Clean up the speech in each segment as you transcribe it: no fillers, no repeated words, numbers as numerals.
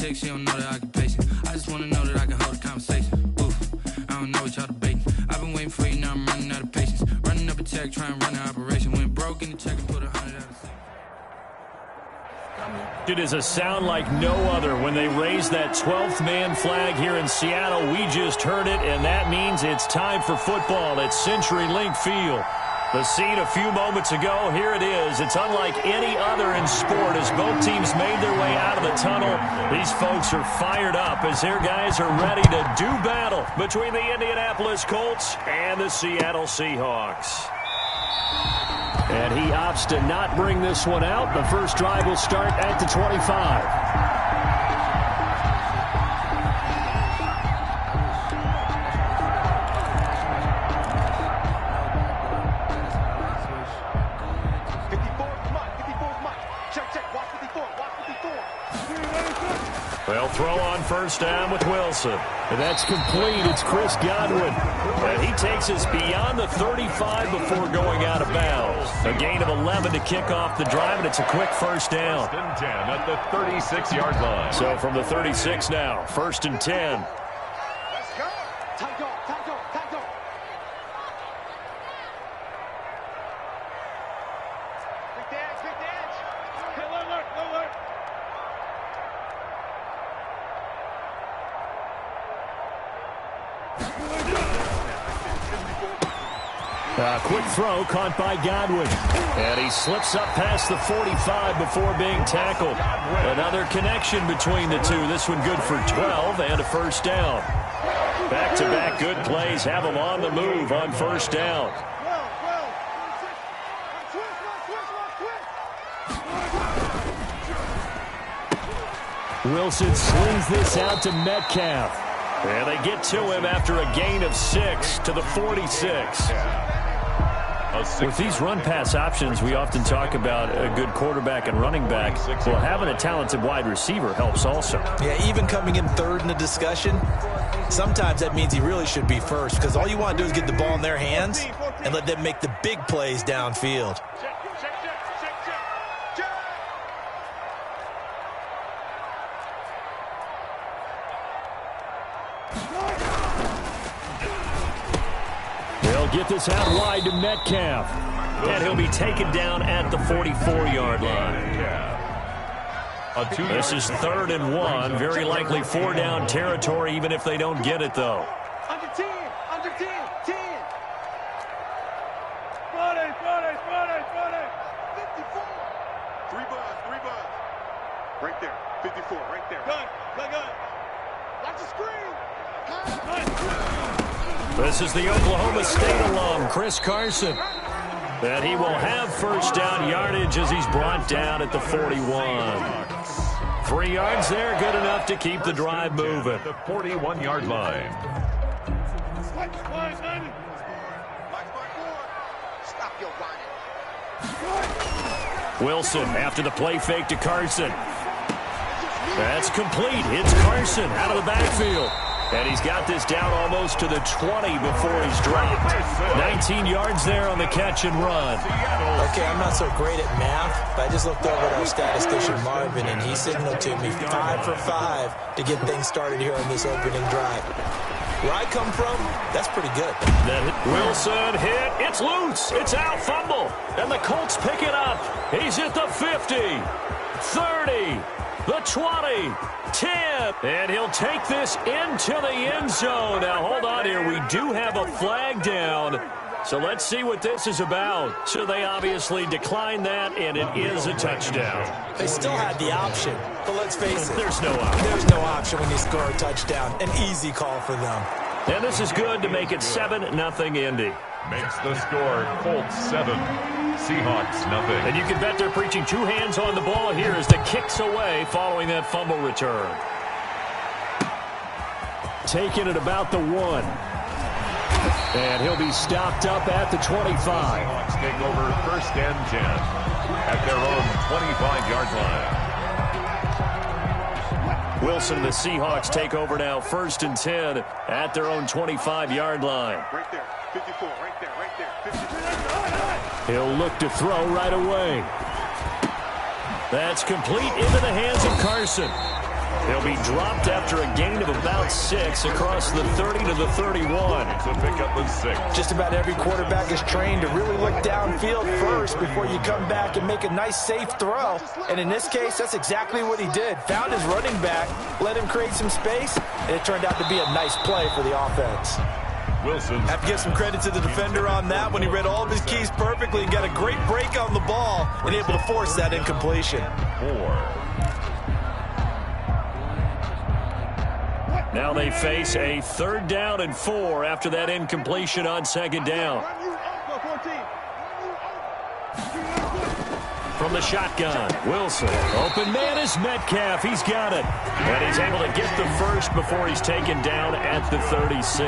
politics, she don't know the occupation. I just wanna know that I can hold a conversation. Oof, I don't know what y'all debating. I've been waiting for you, now I'm running out of patience. Running up a check, trying to run an operation. Went broke in the check and put 100 out of savings. It is a sound like no other when they raise that 12th man flag here in Seattle. We just heard it, and that means it's time for football at CenturyLink Field. The scene a few moments ago, here it is. It's unlike any other in sport as both teams made their way out of the tunnel. These folks are fired up as their guys are ready to do battle between the Indianapolis Colts and the Seattle Seahawks. And he opts to not bring this one out. The first drive will start at the 25. They'll throw on first down with Wilson. And that's complete. It's Chris Godwin. And he takes us beyond the 35 before going out of bounds. A gain of 11 to kick off the drive, and it's a quick first down. First and 10 at the 36-yard line. So from the 36 now, first and 10. Let's go. Tight go, tight go, tight go. Big dance, big dance. Hey, alert, alert. Quick throw caught by Godwin. And he slips up past the 45 before being tackled. Another connection between the two. This one good for 12 and a first down. Back-to-back good plays have them on the move on first down. Wilson slings this out to Metcalf. And they get to him after a gain of 6 to the 46. With these run-pass options, we often talk about a good quarterback and running back. Well, having a talented wide receiver helps also. Yeah, even coming in third in the discussion, sometimes that means he really should be first because all you want to do is get the ball in their hands and let them make the big plays downfield. Get this out wide to Metcalf. And he'll be taken down at the 44-yard line. This is 3rd and 1. Very likely 4-down territory, even if they don't get it, though. Under 10, under 10, 10. 40, 54. 3 buzz. Right there, 54, right there. Gun. Watch the screen. This is the Oklahoma State alum, Chris Carson. And he will have first down yardage as he's brought down at the 41. 3 yards there, good enough to keep the drive moving. The 41-yard line. Stop your running. Wilson after the play fake to Carson. That's complete. It's Carson out of the backfield. And he's got this down almost to the 20 before he's dropped. 19 yards there on the catch and run. Okay, I'm not so great at math, but I just looked over at our statistician Marvin, and he signaled to me 5 for 5 to get things started here on this opening drive. Where I come from, that's pretty good. Wilson hit. It's loose. It's out. Fumble. And the Colts pick it up. He's at the 50, 30, the 20, 10. And he'll take this into the end zone. Now, hold on here. We do have a flag down. So let's see what this is about. So they obviously declined that, and it is a touchdown. They still had the option, but let's face it. There's no option. There's no option when you score a touchdown. An easy call for them. And this is good to make it 7-0 Indy. Makes the score Colts 7, Seahawks nothing. And you can bet they're preaching 2 hands on the ball here as the kick's away following that fumble return. Taking it about the 1. And he'll be stopped up at the 25. Seahawks take over first and 10 at their own 25-yard line. Wilson and the Seahawks take over now first and 10 at their own 25-yard line. Right there, 54, right there, 54. He'll look to throw right away. That's complete into the hands of Carson. He'll be dropped after a gain of about 6 across the 30 to the 31. So pick up with 6. Just about every quarterback is trained to really look downfield first before you come back and make a nice, safe throw. And in this case, that's exactly what he did. Found his running back, let him create some space, and it turned out to be a nice play for the offense. Wilson. Have to give some credit to the defender on that when he read all of his keys perfectly and got a great break on the ball and able to force that incompletion. 4. Now they face a 3rd down and 4 after that incompletion on 2nd down. From the shotgun, Wilson. Open man is Metcalf. He's got it. And he's able to get the first before he's taken down at the 36.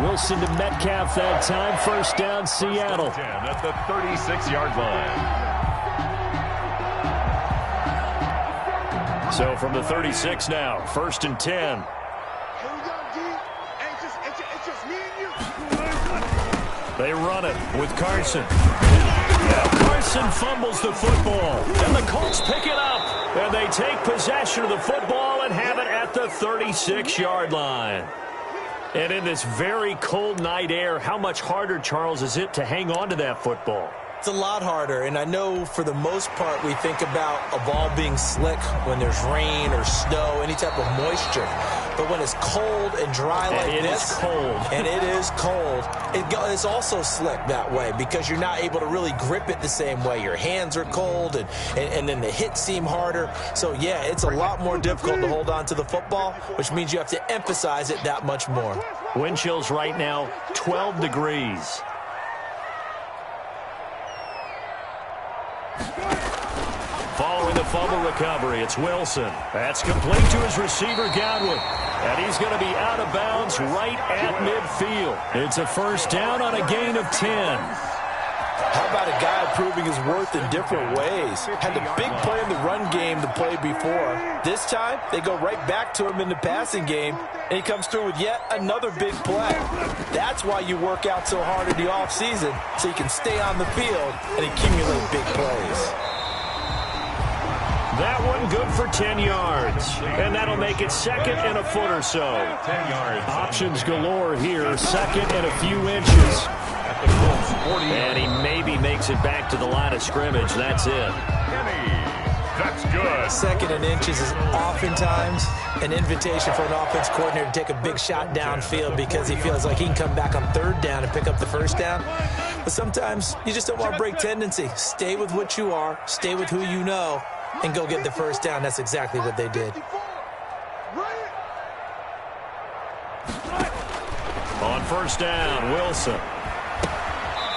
Wilson to Metcalf that time. 1st down, Seattle. 10 at the 36-yard line. So from the 36 now, 1st and 10. They run it with Carson. Carson fumbles the football, and the Colts pick it up, and they take possession of the football and have it at the 36-yard line. And in this very cold night air, how much harder, Charles, is it to hang on to that football? It's a lot harder, and I know for the most part we think about a ball being slick when there's rain or snow, any type of moisture. But when it's cold and dry like this, and it is cold, it's also slick that way because you're not able to really grip it the same way. Your hands are cold, and then the hits seem harder. So, yeah, it's a lot more difficult to hold on to the football, which means you have to emphasize it that much more. Wind chills right now, 12 degrees. Following the fumble recovery, it's Wilson. That's complete to his receiver, Godwin. And he's going to be out of bounds right at midfield. It's a 1st down on a gain of 10. How about a guy proving his worth in different ways? Had the big play in the run game the play before. This time, they go right back to him in the passing game, and he comes through with yet another big play. That's why you work out so hard in the offseason, so you can stay on the field and accumulate big plays. That one good for 10 yards. And that'll make it 2nd and a foot or so. 10 yards. Options galore here. 2nd and a few inches. At the Colts 40. And he maybe makes it back to the line of scrimmage. That's it. That's good. 2nd and inches is oftentimes an invitation for an offense coordinator to take a big shot downfield because he feels like he can come back on 3rd down and pick up the 1st down. But sometimes you just don't want to break tendency. Stay with what you are. Stay with who you know. And go get the 1st down. That's exactly what they did. On 1st down, Wilson.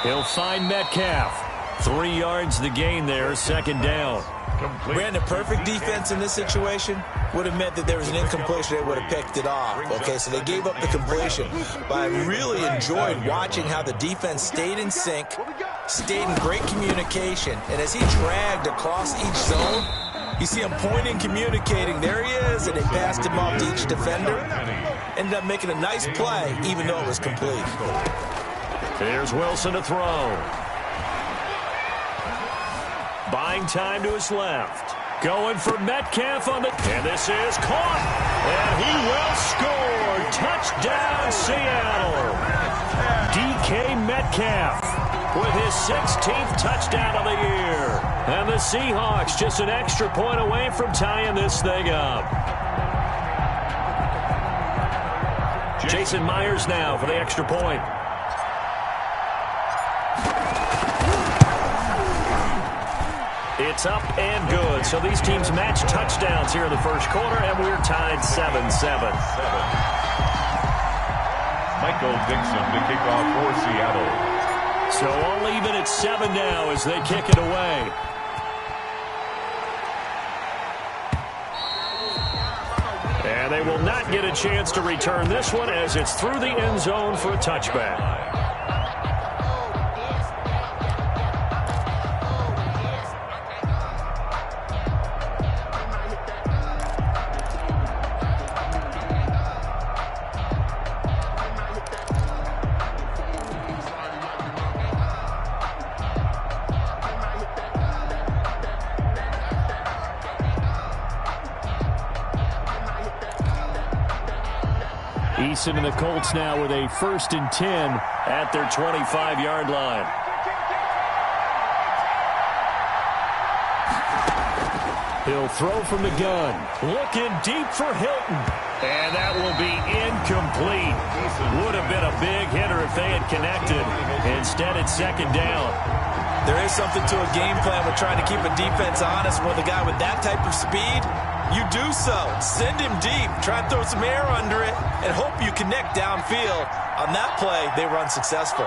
He'll find Metcalf. 3 yards the gain there, 2nd down. Brandon, perfect defense in this situation would have meant that there was an incompletion. They would have picked it off. Okay, so they gave up the completion. But I really enjoyed watching how the defense stayed in sync, stayed in great communication. And as he dragged across each zone, you see him pointing, communicating. There he is, and they passed him off to each defender. Ended up making a nice play, even though it was complete. Here's Wilson to throw. Buying time to his left. Going for Metcalf on the... And this is caught. And he will score. Touchdown, Seattle. DK Metcalf with his 16th touchdown of the year. And the Seahawks just an extra point away from tying this thing up. Jason Myers now for the extra point. It's up and good. So these teams match touchdowns here in the 1st quarter, and we're tied 7-7. Michael Dixon to kick off for Seattle. So all even at 7 now as they kick it away. And they will not get a chance to return this one as it's through the end zone for a touchback. Eason and the Colts now with a 1st and 10 at their 25-yard line. He'll throw from the gun. Looking deep for Hilton. And that will be incomplete. Would have been a big hitter if they had connected. Instead, it's 2nd down. There is something to a game plan with trying to keep a defense honest. With a guy with that type of speed, you do so. Send him deep. Try and throw some air under it and hope you connect downfield. On that play, they were unsuccessful.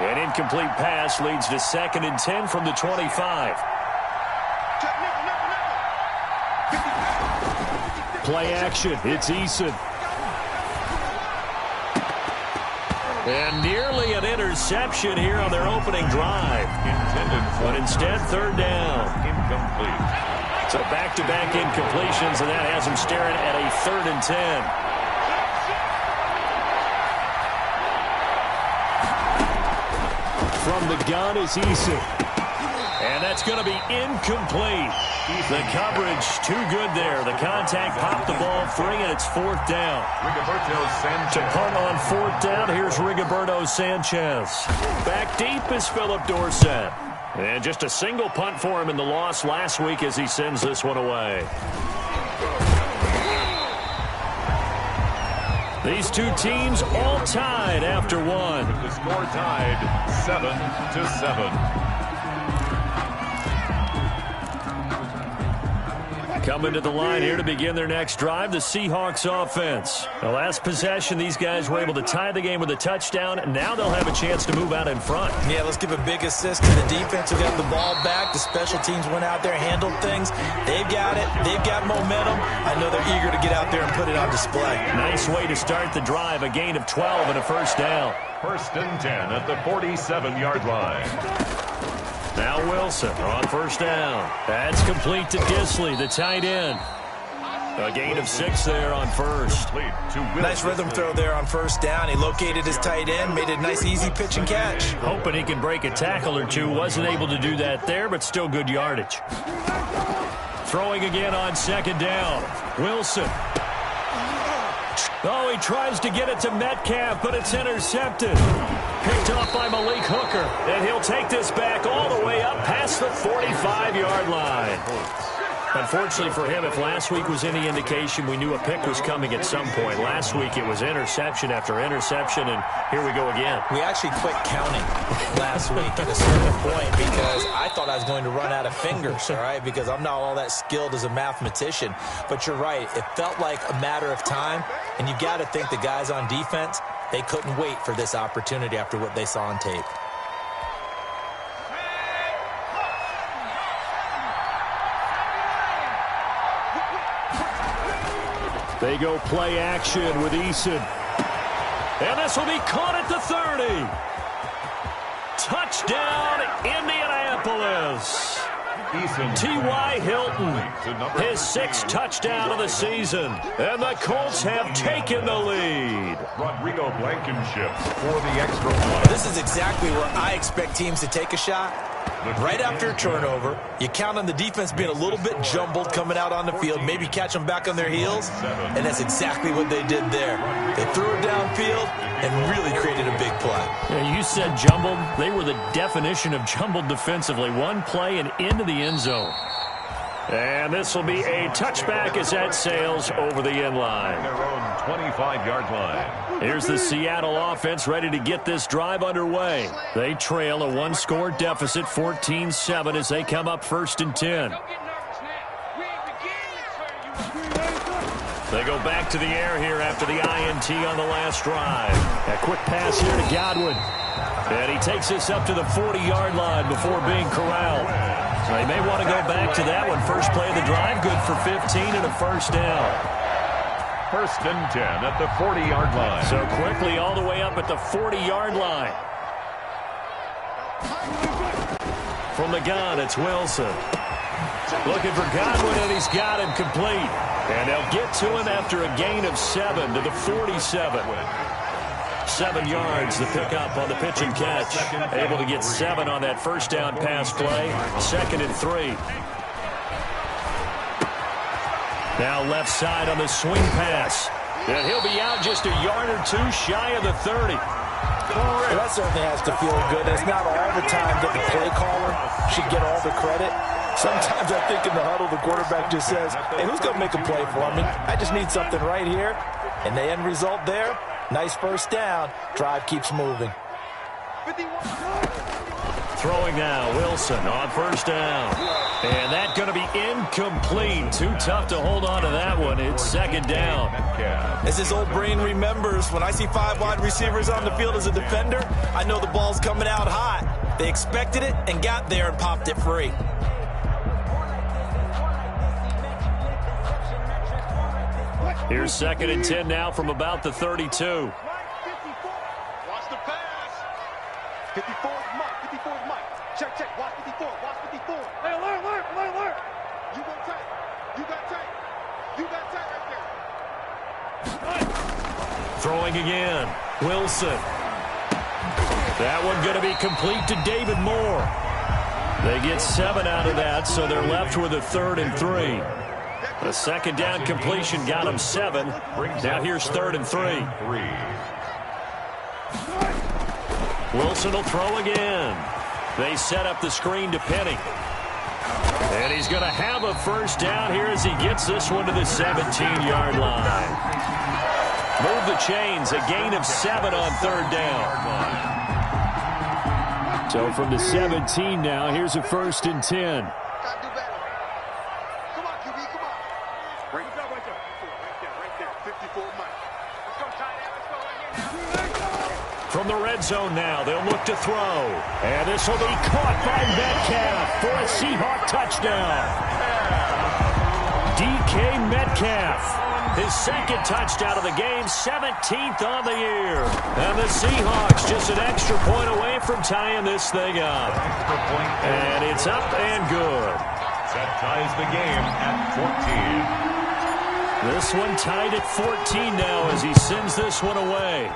An incomplete pass leads to 2nd and 10 from the 25. Play action. It's Eason. And nearly an interception here on their opening drive. But instead, 3rd down. Incomplete. So back-to-back incompletions, and that has them staring at a 3rd and 10. From the gun is Eason. And that's going to be incomplete. The coverage too good there. The contact popped the ball free, and it's 4th down. Rigoberto Sanchez. To punt on 4th down, here's Rigoberto Sanchez. Back deep is Philip Dorsett. And just a single punt for him in the loss last week as he sends this one away. These two teams all tied after one. The score tied 7-7. Coming to the line here to begin their next drive, the Seahawks offense. The last possession, these guys were able to tie the game with a touchdown. Now they'll have a chance to move out in front. Yeah, let's give a big assist to the defense who got the ball back. The special teams went out there, handled things. They've got it. They've got momentum. I know they're eager to get out there and put it on display. Nice way to start the drive. A gain of 12 and a 1st down. 1st and 10 at the 47-yard line. Now Wilson on 1st down. That's complete to Disley, the tight end. A gain of 6 there on 1st. Nice rhythm throw there on 1st down. He located his tight end, made a nice easy pitch and catch. Hoping he can break a tackle or two. Wasn't able to do that there, but still good yardage. Throwing again on 2nd down. Wilson. Oh, he tries to get it to Metcalf, but it's intercepted. Picked off by Malik Hooker, and he'll take this back all the way up past the 45-yard line. Unfortunately for him, if last week was any indication, we knew a pick was coming at some point. Last week it was interception after interception, and here we go again. We actually quit counting last week at a certain point because I thought I was going to run out of fingers, all right, because I'm not all that skilled as a mathematician. But you're right. It felt like a matter of time, and you got to think the guys on defense, they couldn't wait for this opportunity after what they saw on tape. They go play action with Eason. And this will be caught at the 30. Touchdown, Indianapolis. T.Y. Hilton, his 6th touchdown of the season. And the Colts have taken the lead. Rodrigo Blankenship for the extra point. This is exactly where I expect teams to take a shot. Right after a turnover, you count on the defense being a little bit jumbled coming out on the field, maybe catch them back on their heels, and that's exactly what they did there. They threw it downfield and really created a big play. Yeah, you said jumbled. They were the definition of jumbled defensively. One play and into the end zone. And this will be a touchback as that sails over the end line. Their own 25-yard line. Here's the Seattle offense ready to get this drive underway. They trail a one-score deficit, 14-7, as they come up 1st and 10. They go back to the air here after the INT on the last drive. A quick pass here to Godwin. And he takes this up to the 40-yard line before being corralled. So they may want to go back to that one. First play of the drive, good for 15 and a 1st down. 1st and 10 at the 40-yard line. So quickly all the way up at the 40-yard line. From the gun, it's Wilson. Looking for Godwin, and he's got him complete. And they'll get to him after a gain of 7 to the 47. 7 yards the pickup on the pitch and catch. Able to get 7 on that 1st down pass play. 2nd and 3. Now left side on the swing pass. And he'll be out just a yard or two shy of the 30. Well, that certainly has to feel good. It's not all the time that the play caller should get all the credit. Sometimes I think in the huddle, the quarterback just says, hey, who's going to make a play for me? I just need something right here. And the end result there, nice first down. Drive keeps moving. Throwing now, Wilson on first down. And that's going to be incomplete. Too tough to hold on to that one. It's second down. As his old brain remembers, when I see 5 wide receivers on the field as a defender, I know the ball's coming out hot. They expected it and got there and popped it free. Here's second and 10 now from about the 32. Watch the pass. 54 is Mike. 54 is Mike. Check, check. Watch 54. Watch 54. Hey, alert. You go tight. You got tight. You got tight right there. Throwing again. Wilson. That one going to be complete to David Moore. They get 7 out of that, so they're left with a 3rd and 3. The second down completion got him 7. Now here's 3rd and 3. Wilson will throw again. They set up the screen to Penny. And he's going to have a first down here as he gets this one to the 17-yard line. Move the chains, a gain of 7 on 3rd down. So from the 17 now, here's a 1st and 10. From the red zone now, they'll look to throw. And this will be caught by Metcalf for a Seahawk touchdown. DK Metcalf, his second touchdown of the game, 17th on the year. And the Seahawks just an extra point away from tying this thing up. And it's up and good. That ties the game at 14. This one tied at 14 now as he sends this one away.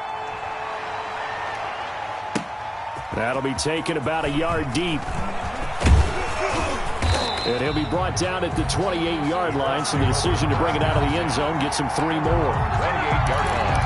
That'll be taken about a yard deep. And he'll be brought down at the 28-yard line, so the decision to bring it out of the end zone gets him 3 more. 28-yard line.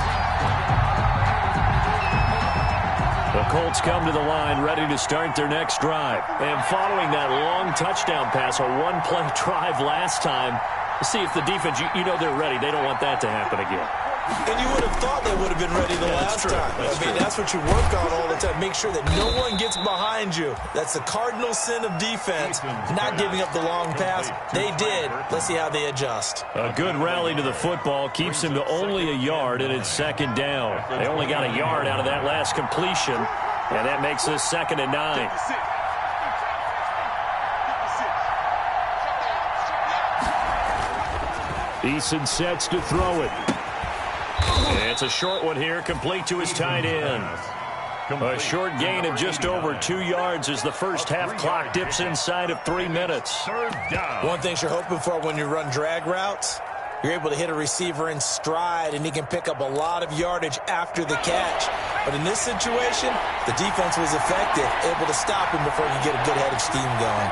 The Colts come to the line ready to start their next drive. And following that long touchdown pass, a one-play drive last time, see if the defense, you know they're ready. They don't want that to happen again. And you would have thought they would have been ready the last time. That's what you work on all the time. Make sure that no one gets behind you. That's the cardinal sin of defense, not giving up the long pass. They did. Let's see how they adjust. A good rally to the football keeps him to only a yard, and it's second down. They only got a yard out of that last completion, and that makes this 2nd and 9. Eason sets to throw it. It's a short one here, complete to his tight end. A short gain of just over 2 yards as the first half clock dips inside of 3 minutes. One thing you're hoping for when you run drag routes, you're able to hit a receiver in stride, and he can pick up a lot of yardage after the catch. But in this situation, the defense was effective, able to stop him before you get a good head of steam going.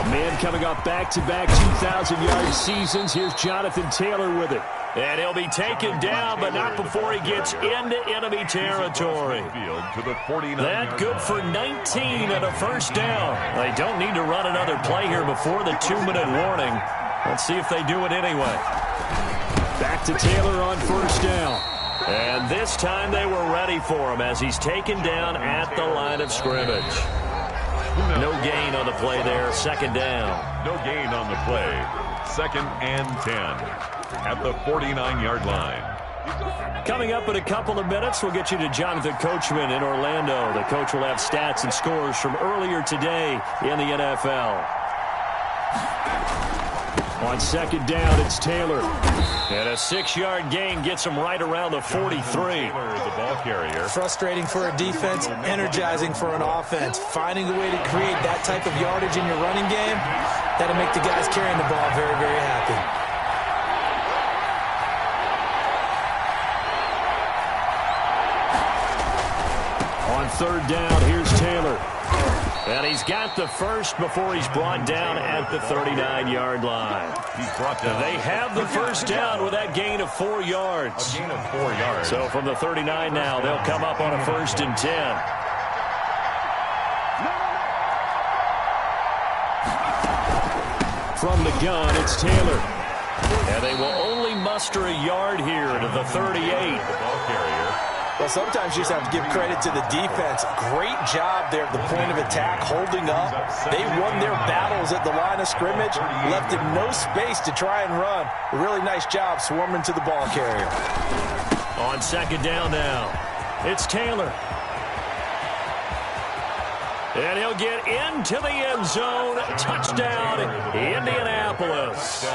Man coming off back-to-back 2,000-yard seasons. Here's Jonathan Taylor with it. And he'll be taken down, but not before he gets into enemy territory. That good for 19 and a first down. They don't need to run another play here before the 2-minute warning. Let's see if they do it anyway. Back to Taylor on first down. And this time they were ready for him as he's taken down at the line of scrimmage. No gain on the play there, second down. No gain on the play. 2nd and 10 at the 49-yard line. Coming up in a couple of minutes, we'll get you to Jonathan Coachman in Orlando. The coach will have stats and scores from earlier today in the NFL. On second down, it's Taylor. And a 6-yard gain gets him right around the 43. Taylor is the ball carrier. Frustrating for a defense, energizing for an offense. Finding a way to create that type of yardage in your running game, that'll make the guys carrying the ball very, very happy. On third down, here's Taylor. And he's got the first before he's brought down at the 39-yard line. He's brought down. They have the first down with that gain of 4 yards. A gain of 4 yards. So from the 39 now, they'll come up on a 1st and 10. From the gun, it's Taylor. And they will only muster a yard here to the 38. The ball carrier. Well, sometimes you just have to give credit to the defense. Great job there at the point of attack, holding up. They won their battles at the line of scrimmage, left him no space to try and run. A really nice job swarming to the ball carrier. On 2nd down now, it's Taylor. And he'll get into the end zone. Touchdown, Indianapolis.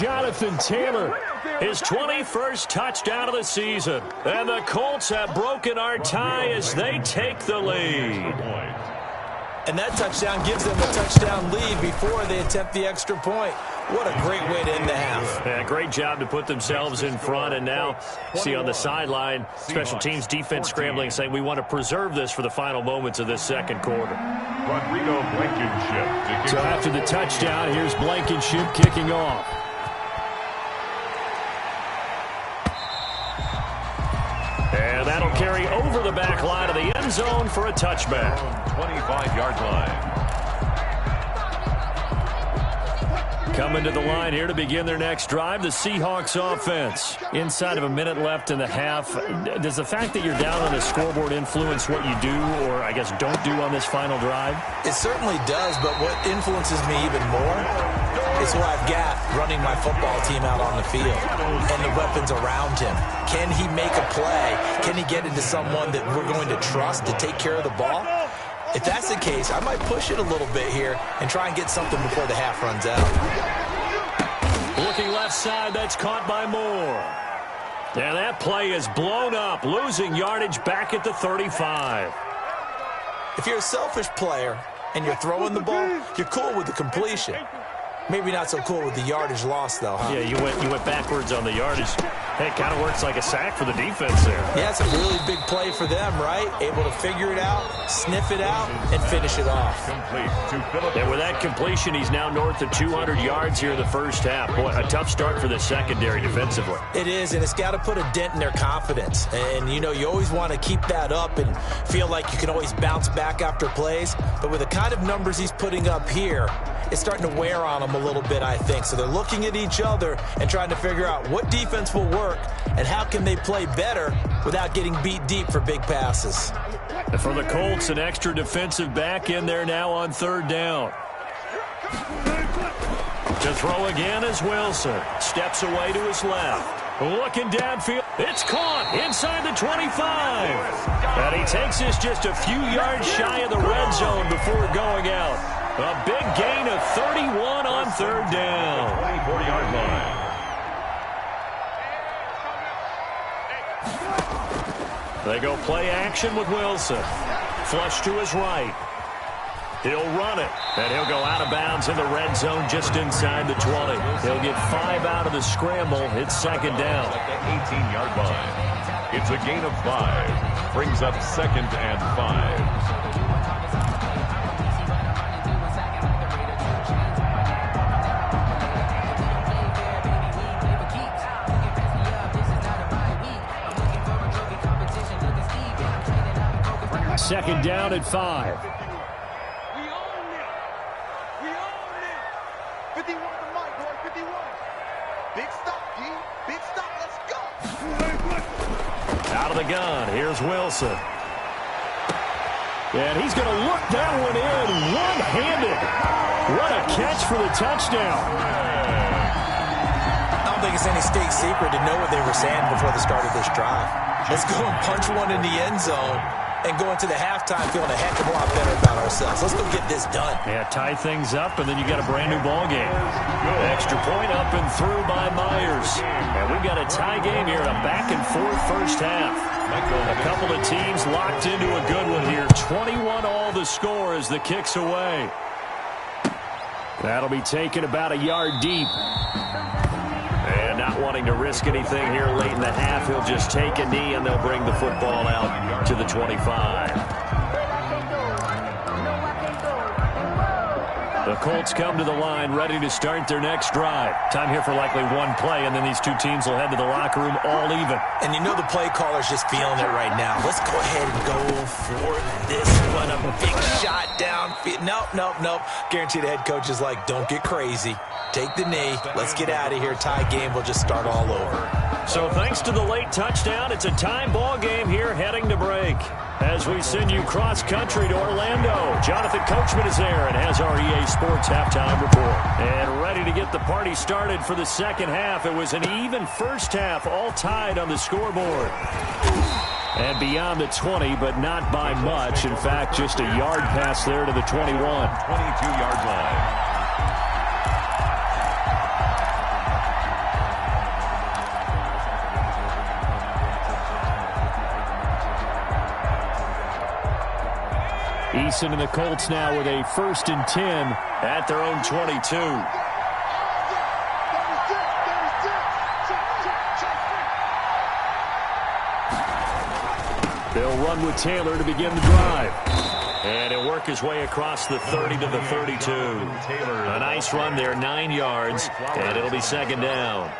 Jonathan Taylor, his 21st touchdown of the season. And the Colts have broken our tie as they take the lead. And that touchdown gives them a touchdown lead before they attempt the extra point. What a great way to end the half. Yeah, great job to put themselves in front. And now, see on the sideline, special teams defense scrambling, saying we want to preserve this for the final moments of this 2nd quarter. Rodrigo Blankenship. So after the touchdown, here's Blankenship kicking off. And that'll carry over the back line of the end zone for a touchback. 25-yard line. Coming to the line here to begin their next drive, the Seahawks offense. Inside of a minute left in the half, does the fact that you're down on the scoreboard influence what you do, or I guess don't do on this final drive? It certainly does, but what influences me even more is who I've got running my football team out on the field and the weapons around him. Can he make a play? Can he get into someone that we're going to trust to take care of the ball? If that's the case, I might push it a little bit here and try and get something before the half runs out. Looking left side, that's caught by Moore. And that play is blown up, losing yardage back at the 35. If you're a selfish player and you're throwing the ball, you're cool with the completion. Maybe not so cool with the yardage loss, though, huh? Yeah, you went backwards on the yardage. Hey, it kind of works like a sack for the defense there. Yeah, it's a really big play for them, right? Able to figure it out, sniff it out, and finish it off. And with that completion, he's now north of 200 yards here in the first half. Boy, a tough start for the secondary defensively. It is, and it's got to put a dent in their confidence. And, you know, you always want to keep that up and feel like you can always bounce back after plays. But with the kind of numbers he's putting up here, it's starting to wear on them a little bit, I think. So they're looking at each other and trying to figure out what defense will work and how can they play better without getting beat deep for big passes. And for the Colts, an extra defensive back in there now on 3rd down. To throw again is Wilson. Steps away to his left. Looking downfield. It's caught inside the 25. And he takes this just a few yards shy of the red zone before going out. A big gain of 31 on 3rd down. 24-yard line. They go play action with Wilson. Flush to his right. He'll run it, and he'll go out of bounds in the red zone just inside the 20. He'll get 5 out of the scramble. It's 2nd down. At the 18-yard line. It's a gain of 5. Brings up 2nd and 5. Second down at 5. We own it. We own it. 51 to Mike, boy. 51. Big stop, G. Big stop. Let's go. Out of the gun. Here's Wilson. And he's going to look that one in one-handed. What a catch for the touchdown. I don't think it's any state secret to know what they were saying before the start of this drive. Let's go and punch one in the end zone and go into the halftime feeling a heck of a lot better about ourselves. Let's go get this done. Yeah, tie things up, and then you got a brand new ball game. Extra point up and through by Myers. And we've got a tie game here, a back-and-forth first half. A couple of teams locked into a good one here. 21 all the score as the kick's away. That'll be taken about a yard deep. And not wanting to risk anything here late in the half, he'll just take a knee, and they'll bring the football out to the 25. The Colts come to the line ready to start their next drive. Time here for likely one play, and then these two teams will head to the locker room all even. And you know the play caller's just feeling it right now. Let's go ahead and go for this one. A big shot down. Nope. Guarantee the head coach is like, don't get crazy. Take the knee. Let's get out of here. Tie game. We'll just start all over. So thanks to the late touchdown, it's a tie ball game here heading to break. As we send you cross-country to Orlando, Jonathan Coachman is there and has our EA Sports halftime report. And ready to get the party started for the second half. It was an even first half, all tied on the scoreboard. And beyond the 20, but not by much. In fact, just a yard pass there to the 21. 22-yard line. Eason and the Colts now with a 1st and 10 at their own 22. They'll run with Taylor to begin the drive. And he'll work his way across the 30 to the 32. A nice run there, 9 yards, and it'll be second down.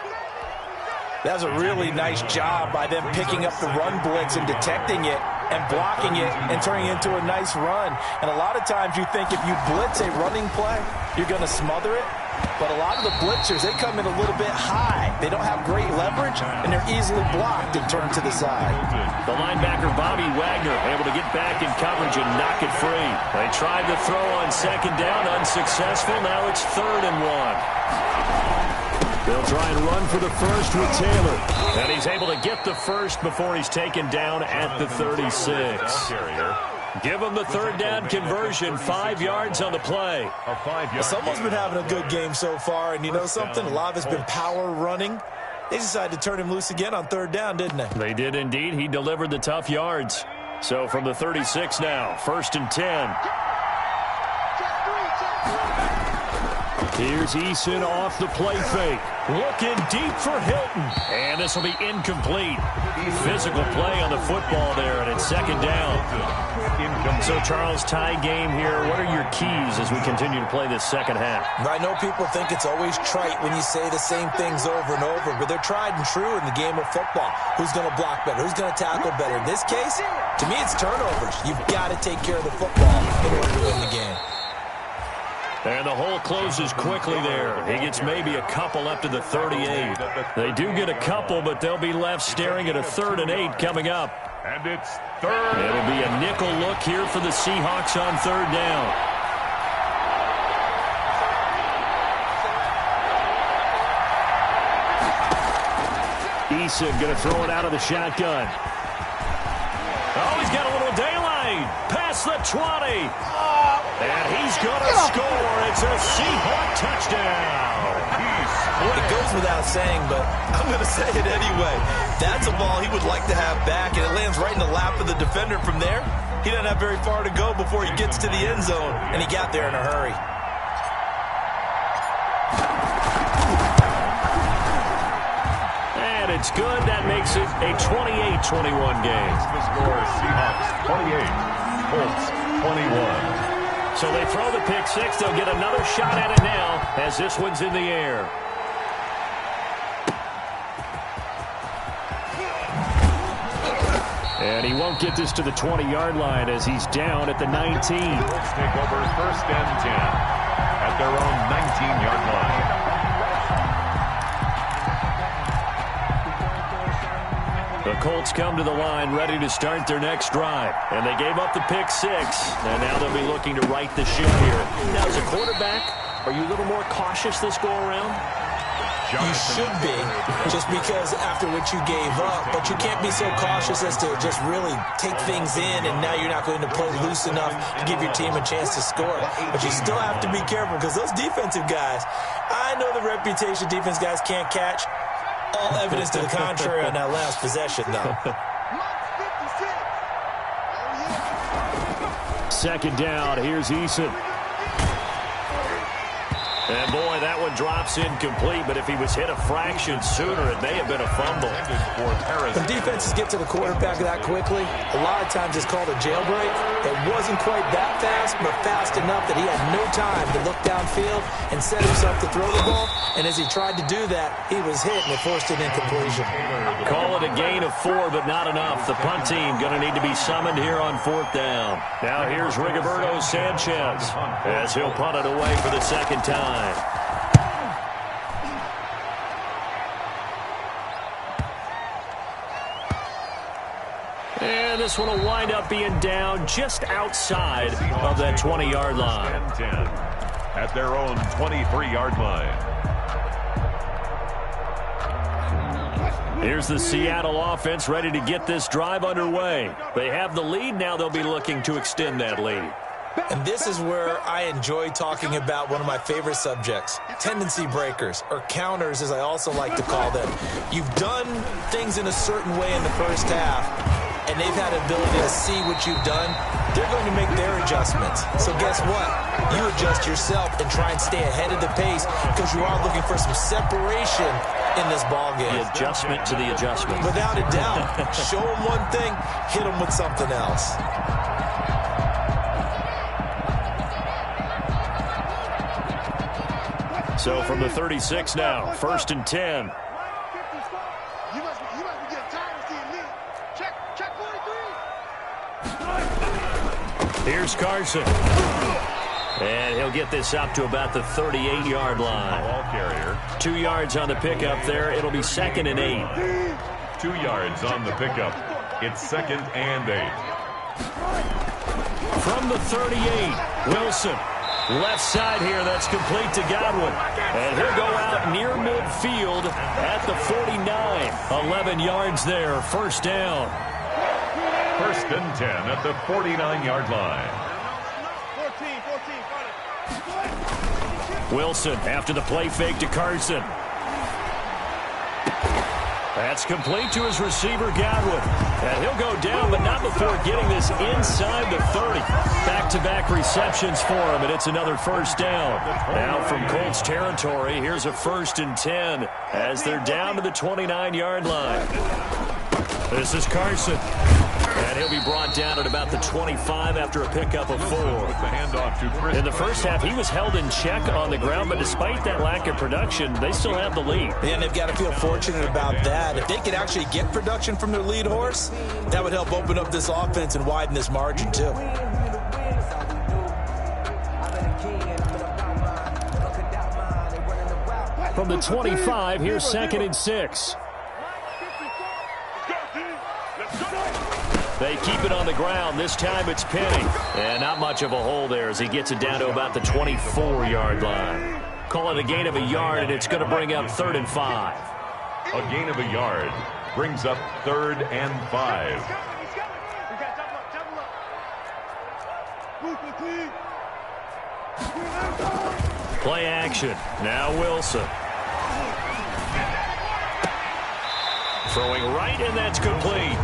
That was a really nice job by them picking up the run blitz and detecting it and blocking it and turning it into a nice run. And a lot of times you think if you blitz a running play, you're going to smother it. But a lot of the blitzers, they come in a little bit high. They don't have great leverage, and they're easily blocked and turned to the side. The linebacker, Bobby Wagner, able to get back in coverage and knock it free. They tried to throw on second down, unsuccessful. Now it's 3rd and 1. They'll try and run for the first with Taylor. And he's able to get the first before he's taken down at the 36. Give him the 3rd down conversion, 5 yards on the play. Someone's been having a good game so far, and you know something? A lot of it's been power running. They decided to turn him loose again on 3rd down, didn't they? They did indeed. He delivered the tough yards. So from the 36 now, 1st and 10. Here's Eason off the play fake. Looking deep for Hilton. And this will be incomplete. Physical play on the football there, and it's second down. So, Charles, tie game here. What are your keys as we continue to play this second half? I know people think it's always trite when you say the same things over and over, but they're tried and true in the game of football. Who's going to block better? Who's going to tackle better? In this case, to me, it's turnovers. You've got to take care of the football in order to win the game. And the hole closes quickly there. He gets maybe a couple up to the 38. They do get a couple, but they'll be left staring at a 3rd and 8 coming up. And it's 3rd. It'll be a nickel look here for the Seahawks on 3rd down. Eason going to throw it out of the shotgun. Oh, he's got a little daylight. Past the 20. And he's going to score. It's a Seahawk touchdown. It goes without saying, but I'm going to say it anyway. That's a ball he would like to have back, and it lands right in the lap of the defender from there. He doesn't have very far to go before he gets to the end zone, and he got there in a hurry. And it's good. That makes it a 28-21 game. The score is Seahawks 28, Colts 21. So they throw the pick six. They'll get another shot at it now as this one's in the air. And he won't get this to the 20-yard line as he's down at the 19. Colts take over 1st and 10 at their own 19-yard line. The Colts come to the line ready to start their next drive. And they gave up the pick six. And now they'll be looking to right the ship here. Now, as a quarterback, are you a little more cautious this go-around? You should be, just because after what you gave up. But you can't be so cautious as to just really take things in, and now you're not going to play loose enough to give your team a chance to score. But you still have to be careful because those defensive guys, I know the reputation defense guys can't catch. All evidence to the contrary on that last possession, though. Second down. Here's Eason. And, boy, that one one drops incomplete, but if he was hit a fraction sooner, it may have been a fumble. When defenses get to the quarterback that quickly, a lot of times it's called a jailbreak. It wasn't quite that fast, but fast enough that he had no time to look downfield and set himself to throw the ball. And as he tried to do that, he was hit and it forced an incompletion. Call it a gain of 4, but not enough. The punt team going to need to be summoned here on 4th down. Now here's Rigoberto Sanchez as he'll punt it away for the second time. And this one will wind up being down just outside of that 20-yard line. 10 at their own 23-yard line. Here's the Seattle offense ready to get this drive underway. They have the lead. Now they'll be looking to extend that lead. And this is where I enjoy talking about one of my favorite subjects, tendency breakers, or counters as I also like to call them. You've done things in a certain way in the first half, and they've had the ability to see what you've done. They're going to make their adjustments. So guess what? You adjust yourself and try and stay ahead of the pace because you are looking for some separation in this ball game. The adjustment to the adjustment. Without a doubt. Show them one thing, hit them with something else. So from the 36 now, 1st and 10. You must be getting tired of seeing me. Check 43. Here's Carson. And he'll get this up to about the 38-yard line. Ball carrier. 2 yards on the pickup there. It'll be 2nd and 8. 2 yards on the pickup. It's 2nd and 8. From the 38, Wilson. Left side here, that's complete to Godwin. And he'll go out near midfield at the 49. 11 yards there, 1st down. 1st and 10 at the 49-yard line. 14. Wilson after the play fake to Carson. That's complete to his receiver, Godwin. And he'll go down, but not before getting this inside the 30. Back-to-back receptions for him, and it's another 1st down. Now from Colts territory, here's a 1st and 10 as they're down to the 29-yard line. This is Carson. And he'll be brought down at about the 25 after a pickup of 4. In the first half, he was held in check on the ground, but despite that lack of production, they still have the lead. And they've got to feel fortunate about that. If they could actually get production from their lead horse, that would help open up this offense and widen this margin, too. From the 25, here's 2nd and 6. They keep it on the ground. This time it's Penny. And not much of a hole there as he gets it down to about the 24-yard line. Call it a gain of a yard, and it's going to bring up 3rd and 5. A gain of a yard brings up 3rd and 5. Play action. Now Wilson. Throwing right, and that's complete.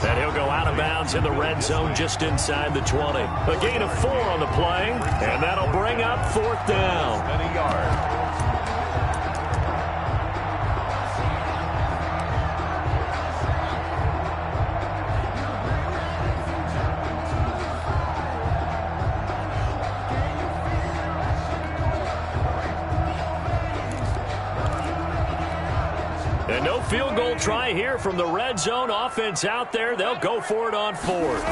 And he'll go out of bounds in the red zone just inside the 20. A gain of 4 on the play, and that'll bring up 4th down. And a yard. And no field goal try here from the red zone. Offense out there. They'll go for it on 4th.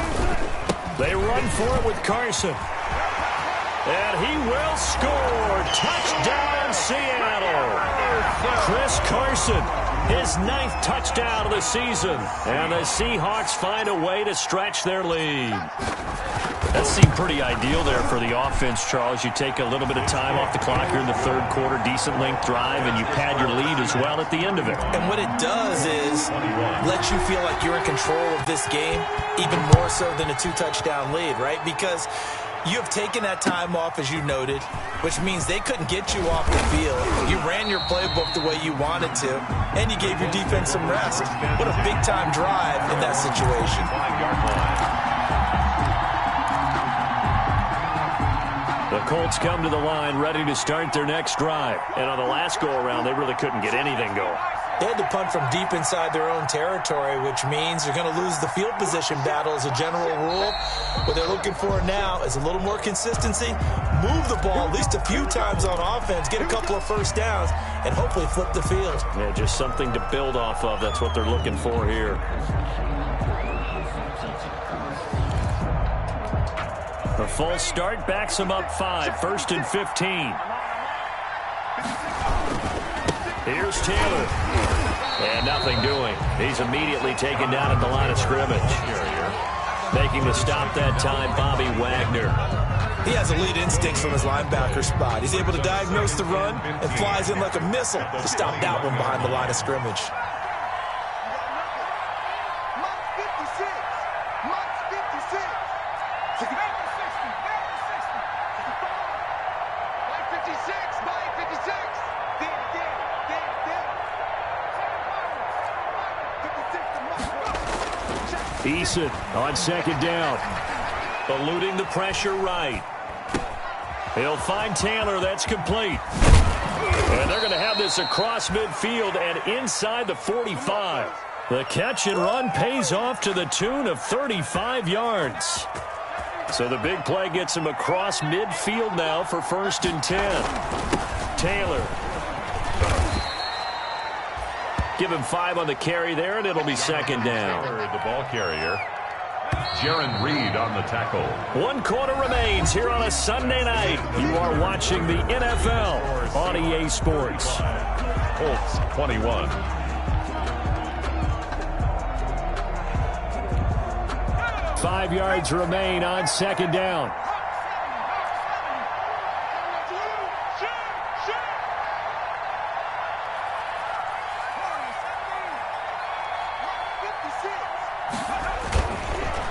They run for it with Carson. And he will score. Touchdown, Seattle. Chris Carson, his 9th touchdown of the season. And the Seahawks find a way to stretch their lead. That seemed pretty ideal there for the offense, Charles. You take a little bit of time off the clock here in the 3rd quarter, decent length drive, and you pad your lead as well at the end of it. And what it does is let you feel like you're in control of this game, even more so than a 2-touchdown lead, right? Because you have taken that time off, as you noted, which means they couldn't get you off the field. You ran your playbook the way you wanted to, and you gave your defense some rest. What a big-time drive in that situation. The Colts come to the line ready to start their next drive. And on the last go-around, they really couldn't get anything going. They had to punt from deep inside their own territory, which means you're going to lose the field position battle as a general rule. What they're looking for now is a little more consistency, move the ball at least a few times on offense, get a couple of first downs, and hopefully flip the field. Yeah, just something to build off of. That's what they're looking for here. The false start backs them up 5, 1st and 15. Here's Taylor. And nothing doing. He's immediately taken down at the line of scrimmage. Making the stop that time, Bobby Wagner. He has elite instincts from his linebacker spot. He's able to diagnose the run and flies in like a missile to stop that one behind the line of scrimmage. Eason on second down. Eluding the pressure right. He'll find Taylor. That's complete. And they're going to have this across midfield and inside the 45. The catch and run pays off to the tune of 35 yards. So the big play gets him across midfield now for 1st and 10. Taylor. Give him 5 on the carry there, and it'll be second down. The ball carrier, Jaron Reed on the tackle. 1 quarter remains here on a Sunday night. You are watching the NFL on EA Sports. Colts 21. Five yards remain on second down.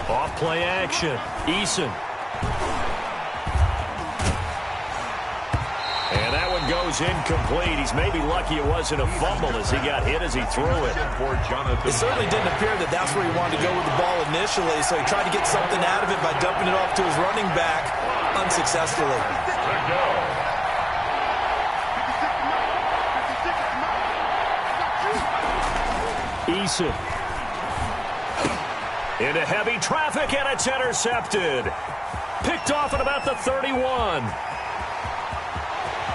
Off play action. Eason. And that one goes incomplete. He's maybe lucky it wasn't a fumble as he got hit as he threw it. It certainly didn't appear that that's where he wanted to go with the ball initially, so he tried to get something out of it by dumping it off to his running back unsuccessfully. Eason. Into heavy traffic, and it's intercepted. Picked off at about the 31.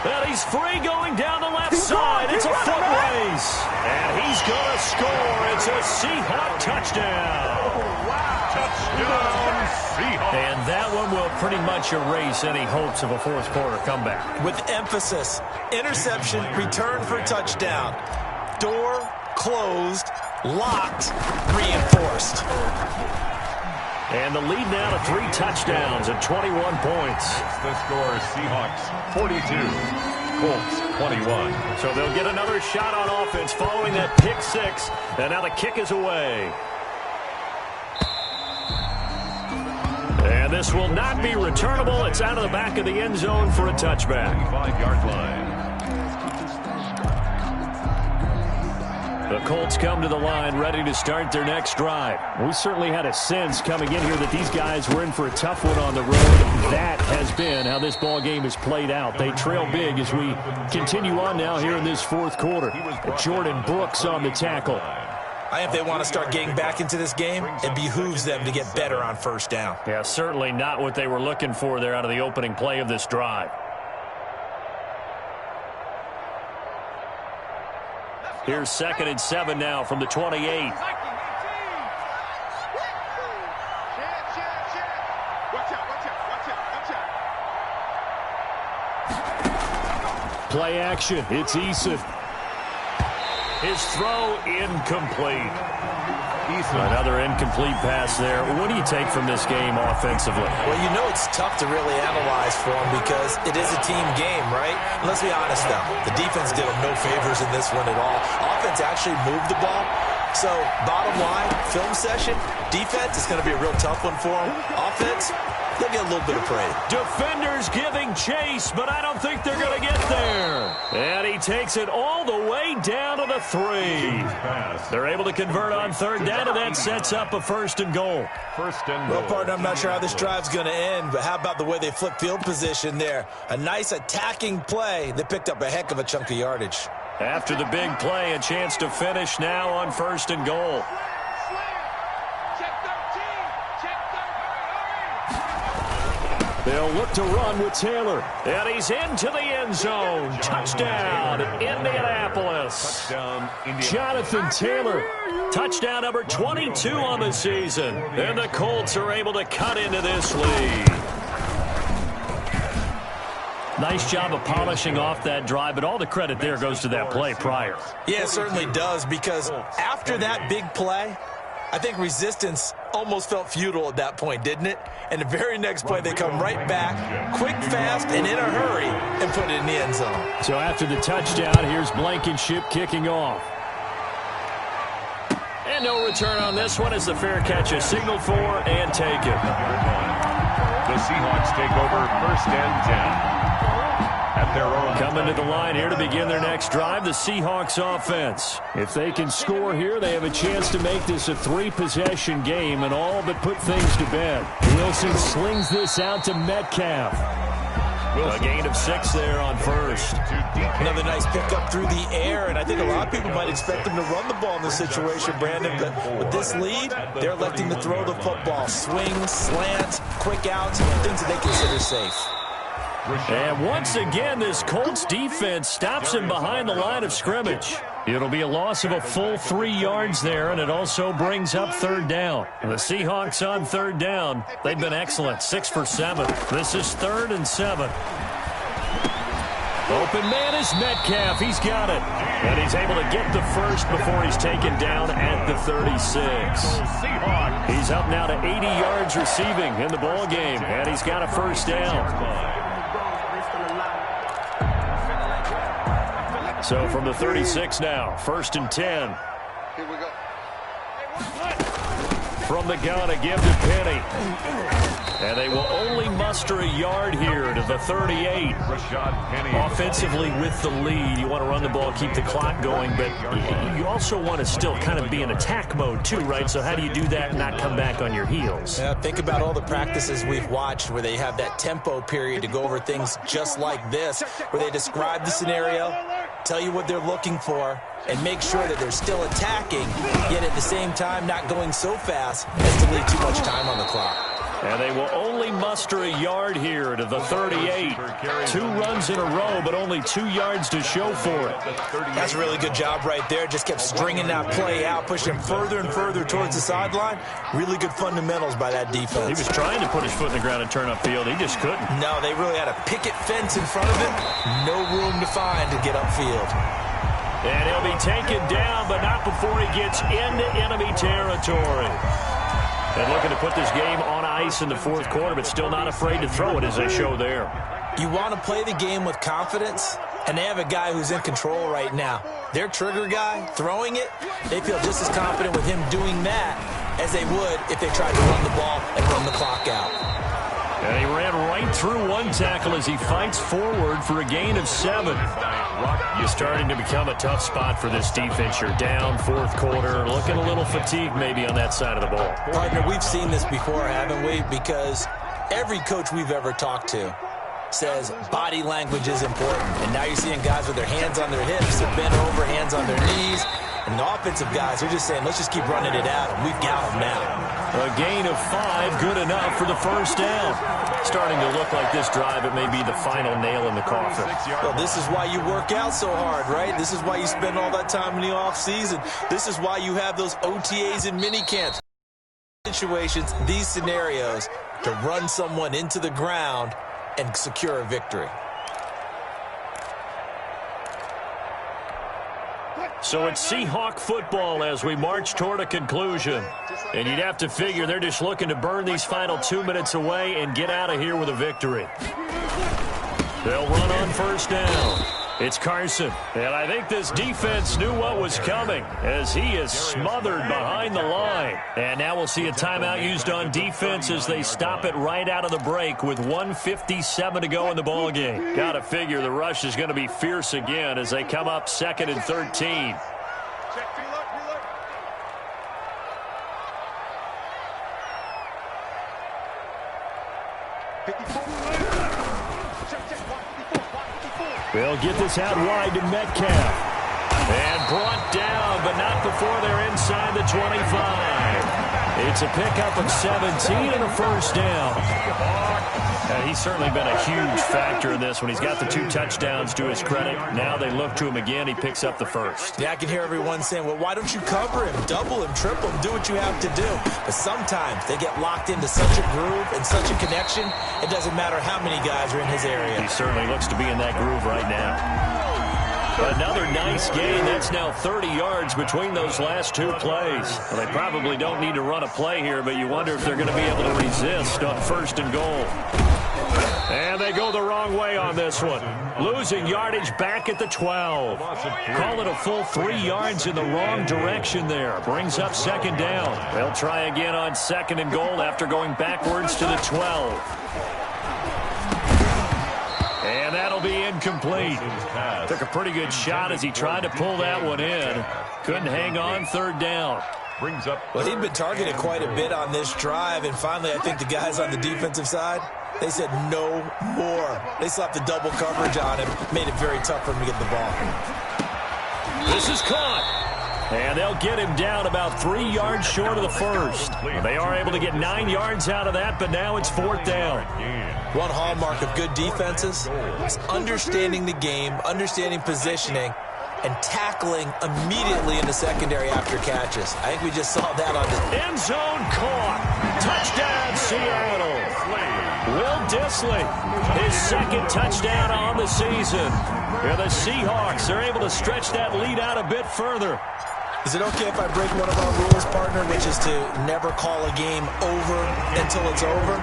And he's free going down the left side. It's a foot race. And he's going to score. It's a Seahawk touchdown. Touchdown, Seahawks. And that one will pretty much erase any hopes of a fourth quarter comeback. With emphasis, interception, return for touchdown. Door closed, locked, reinforced. And the lead now to 3 touchdowns and 21 points. The score is Seahawks 42, Colts 21. So they'll get another shot on offense following that pick 6. And now the kick is away. And this will not be returnable. It's out of the back of the end zone for a touchback. 5-yard line. The Colts come to the line ready to start their next drive. We certainly had a sense coming in here that these guys were in for a tough one on the road. That has been how this ball game has played out. They trail big as we continue on now here in this fourth quarter. Jordan Brooks on the tackle. If they want to start getting back into this game, it behooves them to get better on first down. Yeah, certainly not what they were looking for there out of the opening play of this drive. Here's 2nd and 7 now from the 28. Play action. It's Eason. His throw incomplete. Another incomplete pass there. What do you take from this game offensively? Well, you know it's tough to really analyze for them because it is a team game, right? And let's be honest, though. The defense did them no favors in this one at all. Offense actually moved the ball. So, bottom line, film session, defense is going to be a real tough one for them. Offense, they'll get a little bit of praise. Defenders giving chase, but I don't think they're going to get there. And he takes it all the way down to the the 3. They're able to convert on third down, and that sets up a 1st and goal. Well, partner, I'm not sure how this drive's going to end, but how about the way they flip field position there? A nice attacking play. They picked up a heck of a chunk of yardage. After the big play, a chance to finish now on 1st and goal. They'll look to run with Taylor. And he's into the end zone. Touchdown, Indianapolis. Jonathan Taylor, touchdown number 22 on the season. And the Colts are able to cut into this lead. Nice job of polishing off that drive, but all the credit there goes to that play prior. Yeah, it certainly does, because after that big play, I think resistance almost felt futile at that point, didn't it? And the very next play, they come right back, quick, fast, and in a hurry, and put it in the end zone. So after the touchdown, here's Blankenship kicking off. And no return on this one as the fair catch is signaled for and taken. The Seahawks take over 1st and 10. At their own. Coming to the line here to begin their next drive, the Seahawks offense. If they can score here, they have a chance to make this a 3-possession game and all but put things to bed. Wilson slings this out to Metcalf. A gain of 6 there on 1st. Another nice pickup through the air, and I think a lot of people might expect them to run the ball in this situation, Brandon, but with this lead, they're electing to throw the football. Swings, slants, quick outs, things that they consider safe. And once again, this Colts defense stops him behind the line of scrimmage. It'll be a loss of a full 3 yards there, and it also brings up 3rd down. The Seahawks on 3rd down, they've been excellent, 6 for 7. This is 3rd and 7. Open man is Metcalf. He's got it. And he's able to get the first before he's taken down at the 36. He's up now to 80 yards receiving in the ball game, and he's got a 1st down. So from the 36 now, 1st and 10. Here we go. From the gun, a give to Penny. And they will only muster a yard here to the 38. Offensively with the lead, you want to run the ball, keep the clock going, but you also want to still kind of be in attack mode too, right? So how do you do that and not come back on your heels? Yeah, think about all the practices we've watched where they have that tempo period to go over things just like this, where they describe the scenario, tell you what they're looking for, and make sure that they're still attacking, yet at the same time not going so fast as to leave too much time on the clock. And they will only muster a yard here to the 38. 2 runs in a row, but only 2 yards to show for it. That's a really good job right there. Just kept stringing that play out, pushing him further and further towards the sideline. Really good fundamentals by that defense. He was trying to put his foot in the ground and turn upfield. He just couldn't. No, they really had a picket fence in front of him. No room to find to get upfield. And he'll be taken down, but not before he gets into enemy territory. And looking to put this game on ice in the 4th quarter, but still not afraid to throw it as they show there. You want to play the game with confidence, and they have a guy who's in control right now. Their trigger guy, throwing it, they feel just as confident with him doing that as they would if they tried to run the ball and run the clock out. And he ran right through one tackle as he fights forward for a gain of 7. You're starting to become a tough spot for this defense. You're down 4th quarter, looking a little fatigued maybe on that side of the ball. Partner, we've seen this before, haven't we? Because every coach we've ever talked to says body language is important. And now you're seeing guys with their hands on their hips, they're bent over, hands on their knees. And the offensive guys are just saying, let's just keep running it out, and we've got them now. A gain of 5, good enough for the 1st down. Starting to look like this drive, it may be the final nail in the coffin. Well, this is why you work out so hard, right? This is why you spend all that time in the offseason. This is why you have those OTAs and mini camps. Situations, these scenarios, to run someone into the ground and secure a victory. So it's Seahawk football as we march toward a conclusion. And you'd have to figure they're just looking to burn these final 2 minutes away and get out of here with a victory. They'll run on 1st down. It's Carson. And I think this defense knew what was coming as he is smothered behind the line. And now we'll see a timeout used on defense as they stop it right out of the break with 1:57 to go in the ballgame. Got to figure the rush is going to be fierce again as they come up 2nd and 13. They'll get this out wide to Metcalf. And brought down, but not before they're inside the 25. It's a pickup of 17 and a first down. He's certainly been a huge factor in this one. He's got the 2 touchdowns to his credit. Now they look to him again. He picks up the first. Yeah, I can hear everyone saying, well, why don't you cover him, double him, triple him, do what you have to do. But sometimes they get locked into such a groove and such a connection, it doesn't matter how many guys are in his area. He certainly looks to be in that groove right now. Another nice gain. That's now 30 yards between those last 2 plays. Well, they probably don't need to run a play here, but you wonder if they're going to be able to resist on 1st and goal. And they go the wrong way on this one. Losing yardage back at the 12. Call it a full 3 yards in the wrong direction there. Brings up 2nd down. They'll try again on 2nd and goal after going backwards to the 12. And that'll be incomplete. Took a pretty good shot as he tried to pull that one in. Couldn't hang on 3rd down. Well, he'd been targeted quite a bit on this drive, and finally I think the guys on the defensive side, they said no more. They slapped the double coverage on him, made it very tough for him to get the ball. This is caught. And they'll get him down about 3 yards short of the first. They are able to get 9 yards out of that, but now it's 4th down. One hallmark of good defenses is understanding the game, understanding positioning, and tackling immediately in the secondary after catches. I think we just saw that on the end zone caught. Touchdown, Seattle. Will Dissly, his 2nd touchdown on the season. Here the Seahawks, they're able to stretch that lead out a bit further. Is it okay if I break one of our rules, partner, which is to never call a game over until it's over?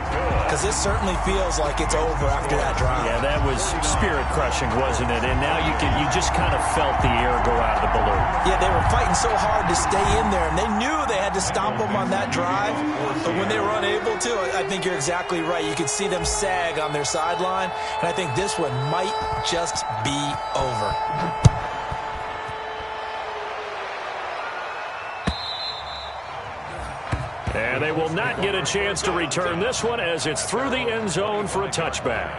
Because this certainly feels like it's over after that drive. Yeah, that was spirit-crushing, wasn't it? And now you just kind of felt the air go out of the balloon. Yeah, they were fighting so hard to stay in there, and they knew they had to stop them on that drive. But when they were unable to, I think you're exactly right. You could see them sag on their sideline, and I think this one might just be over. And they will not get a chance to return this one as it's through the end zone for a touchback.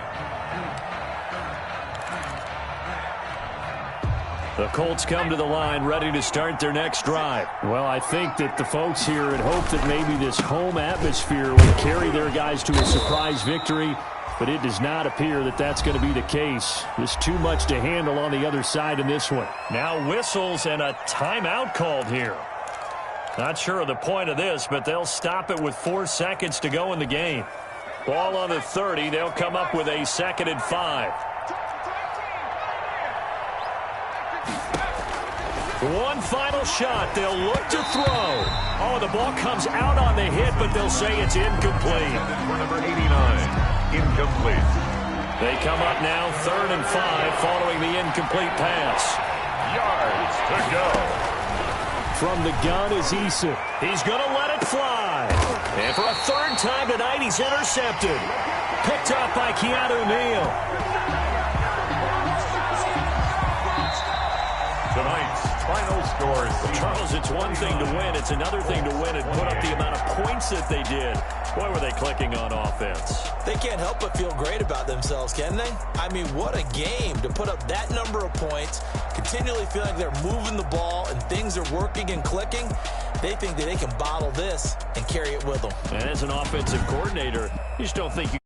The Colts come to the line ready to start their next drive. Well, I think that the folks here had hoped that maybe this home atmosphere would carry their guys to a surprise victory, but it does not appear that that's going to be the case. There's too much to handle on the other side in this one. Now whistles and a timeout called here. Not sure of the point of this, but they'll stop it with 4 seconds to go in the game. Ball on the 30. They'll come up with a 2nd and 5. One final shot. They'll look to throw. Oh, the ball comes out on the hit, but they'll say it's incomplete. For number 89, incomplete. They come up now 3rd and 5 following the incomplete pass. Yards to go. From the gun is Issa. He's going to let it fly. And for a 3rd time tonight, he's intercepted. Picked up by Keanu Neal. Tonight's final scores. Charles, it's one thing to win. It's another thing to win and put up the amount of points that they did. Boy, were they clicking on offense. They can't help but feel great about themselves, can they? I mean, what a game to put up that number of points, continually feel like they're moving the ball and things are working and clicking. They think that they can bottle this and carry it with them. And as an offensive coordinator, you just don't think you